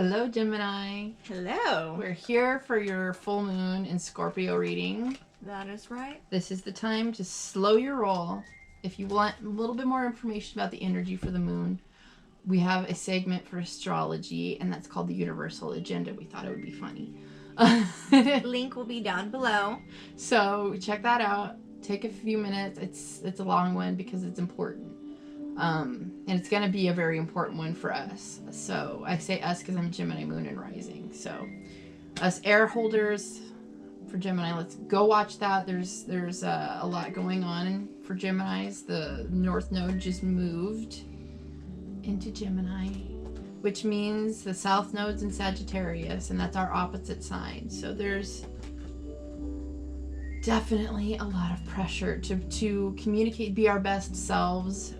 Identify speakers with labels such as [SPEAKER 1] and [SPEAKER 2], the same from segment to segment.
[SPEAKER 1] Hello, Gemini.
[SPEAKER 2] Hello.
[SPEAKER 1] We're here for your full moon and Scorpio reading.
[SPEAKER 2] That is right.
[SPEAKER 1] This is the time to slow your roll. If you want a little bit more information about the energy for the moon, we have a segment for astrology, and that's called the Universal Agenda. We thought it would be funny.
[SPEAKER 2] Link will be down below.
[SPEAKER 1] So check that out. Take a few minutes. It's a long one because it's important. And it's going to be a very important one for us. So I say us because I'm Gemini moon and rising. So us air holders for Gemini, let's go watch that. There's a lot going on for Geminis. The North Node just moved into Gemini, which means the South Node's in Sagittarius, and that's our opposite sign. So there's definitely a lot of pressure to communicate, be our best selves,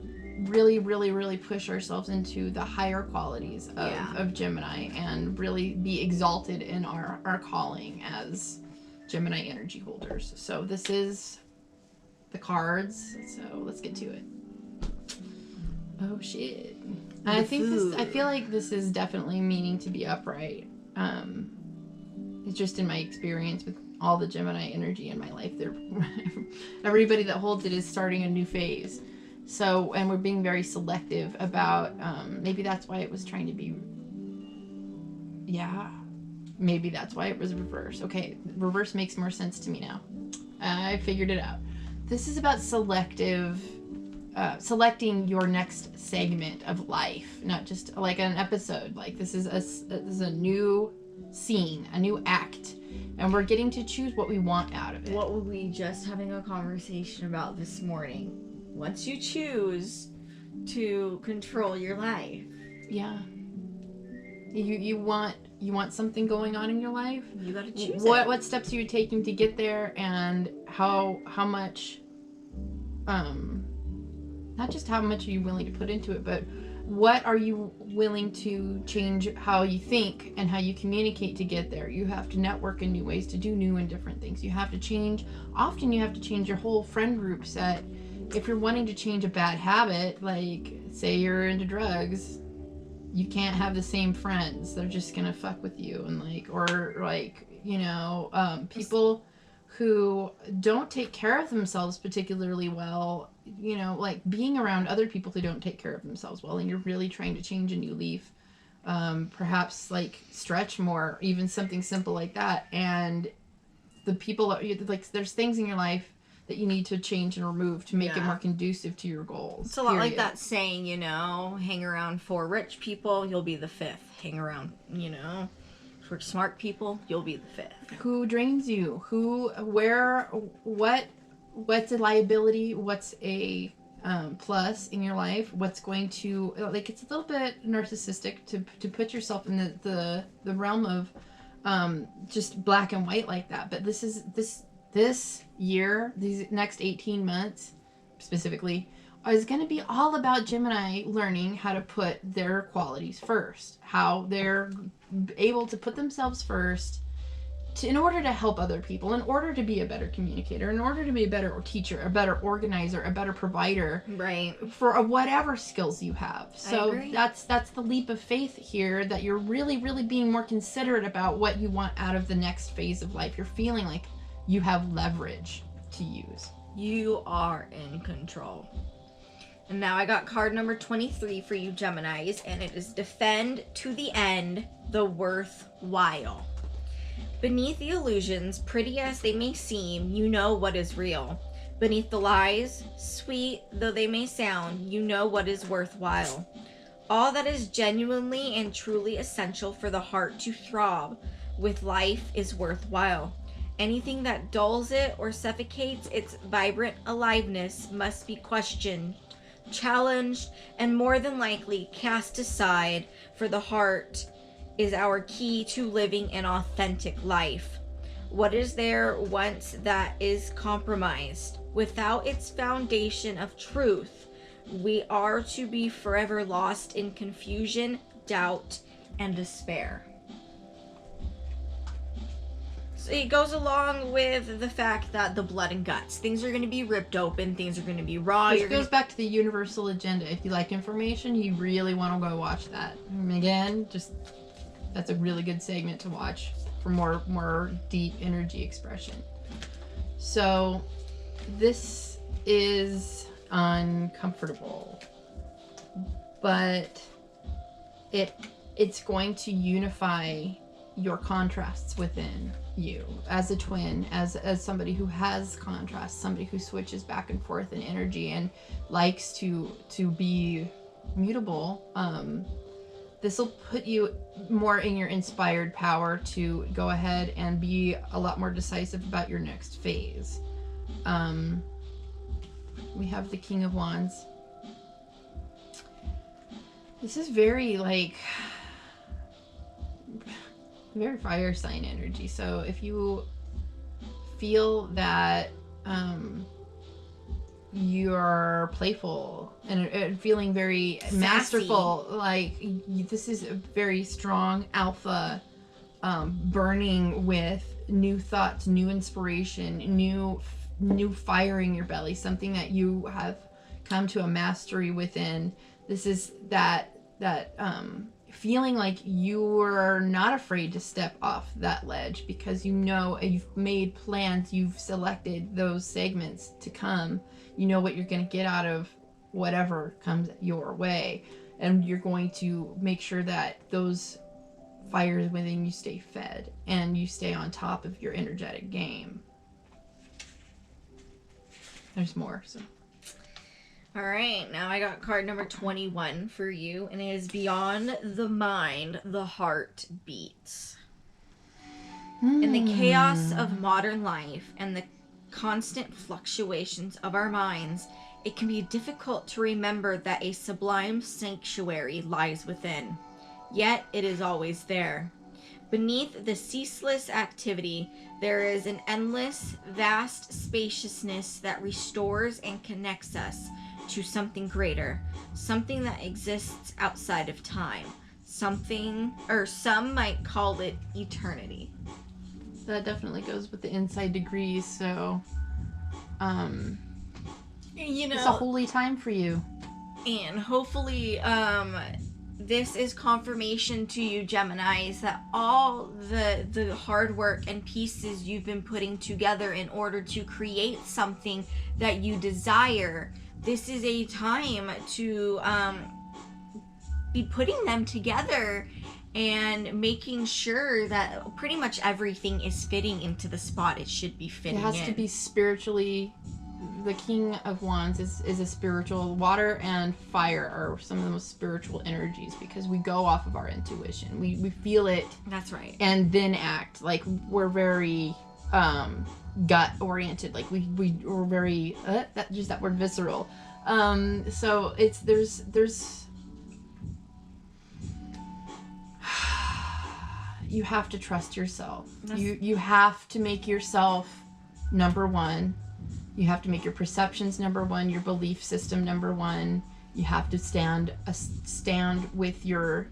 [SPEAKER 1] really push ourselves into the higher qualities of Gemini and really be exalted in our calling as Gemini energy holders. So this is the cards. So let's get to it. Oh shit. I feel like this is definitely meaning to be upright. It's just in my experience with all the Gemini energy in my life. Everybody that holds it is starting a new phase. So, and we're being very selective about, maybe that's why it was trying to be, maybe that's why it was reverse. Okay, reverse makes more sense to me now. I figured it out. This is about selecting your next segment of life, not just like an episode. Like this is a new scene, a new act, and we're getting to choose what we want out of it.
[SPEAKER 2] What were we just having a conversation about this morning? Once you choose to control your life.
[SPEAKER 1] Yeah. You want something going on in your life?
[SPEAKER 2] You gotta choose
[SPEAKER 1] what steps are you taking to get there, and how much not just how much are you willing to put into it, but what are you willing to change how you think and how you communicate to get there? You have to network in new ways to do new and different things. You have to change your whole friend group set. If you're wanting to change a bad habit, like say you're into drugs, you can't have the same friends. They're just gonna fuck with you, and people who don't take care of themselves particularly well, like being around other people who don't take care of themselves well, and you're really trying to change a new leaf, perhaps like stretch more, even something simple like that. And the people there's things in your life that you need to change and remove to make it more conducive to your goals.
[SPEAKER 2] It's a lot like that saying, hang around 4 rich people, you'll be the 5th. Hang around, for smart people, you'll be the 5th.
[SPEAKER 1] Who drains you? What's a liability? What's a plus in your life? What's going to, it's a little bit narcissistic to put yourself in the realm of just black and white like that. But this year, these next 18 months specifically, is going to be all about Gemini learning how to put their qualities first, how they're able to put themselves first in order to help other people, in order to be a better communicator, in order to be a better teacher, a better organizer, a better provider,
[SPEAKER 2] right,
[SPEAKER 1] for whatever skills you have. So that's the leap of faith here, that you're really being more considerate about what you want out of the next phase of life. You're feeling like you have leverage to use.
[SPEAKER 2] You are in control. And now I got card number 23 for you Geminis, and it is defend to the end the worthwhile. Beneath the illusions, pretty as they may seem, you know what is real. Beneath the lies, sweet though they may sound, you know what is worthwhile. All that is genuinely and truly essential for the heart to throb with life is worthwhile. Anything that dulls it or suffocates its vibrant aliveness must be questioned, challenged, and more than likely cast aside, for the heart is our key to living an authentic life. What is there once that is compromised? Without its foundation of truth, we are to be forever lost in confusion, doubt, and despair. So it goes along with the fact that the blood and guts, things are going to be ripped open, things are going to be raw.
[SPEAKER 1] Which goes back to the Universal Agenda. If you like information, you really want to go watch that. And again, just that's a really good segment to watch for more deep energy expression. So this is uncomfortable, but it's going to unify your contrasts within you as a twin, as somebody who has contrasts, somebody who switches back and forth in energy and likes to be mutable. This will put you more in your inspired power to go ahead and be a lot more decisive about your next phase. We have the King of Wands. This is very, like, very fire sign energy. So if you feel that you're playful and feeling very sassy, masterful, like, this is a very strong alpha, burning with new thoughts, new inspiration, new fire in your belly, something that you have come to a mastery within. This is that feeling like you're not afraid to step off that ledge because you know you've made plans, you've selected those segments to come. You know what you're going to get out of whatever comes your way, and you're going to make sure that those fires within you stay fed and you stay on top of your energetic game. There's more, so.
[SPEAKER 2] All right, now I got card number 21 for you, and it is beyond the mind, the heart beats. In the chaos of modern life and the constant fluctuations of our minds, it can be difficult to remember that a sublime sanctuary lies within. Yet it is always there. Beneath the ceaseless activity, there is an endless, vast spaciousness that restores and connects us to something greater, something that exists outside of time, something, or some might call it eternity.
[SPEAKER 1] That definitely goes with the inside degrees, so
[SPEAKER 2] you know,
[SPEAKER 1] it's a holy time for you.
[SPEAKER 2] And hopefully this is confirmation to you, Geminis, that all the hard work and pieces you've been putting together in order to create something that you desire, this is a time to be putting them together and making sure that pretty much everything is fitting into the spot it should be fitting in.
[SPEAKER 1] It has to be spiritually. The King of Wands is a spiritual. Water and fire are some of the most spiritual energies because we go off of our intuition. We feel it.
[SPEAKER 2] That's right.
[SPEAKER 1] And then act. Like, we're very gut oriented. Like, we're very that word, visceral. So there's you have to trust yourself. You have to make yourself number one. You have to make your perceptions number one, your belief system number one. You have to stand with your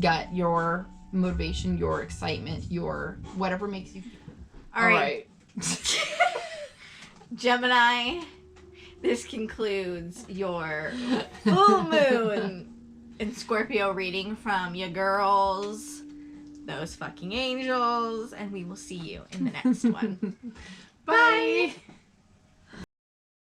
[SPEAKER 1] gut, your motivation, your excitement, your whatever makes you.
[SPEAKER 2] All right. Gemini, this concludes your full moon in Scorpio reading from your girls, those fucking angels, and we will see you in the next one.
[SPEAKER 1] Bye.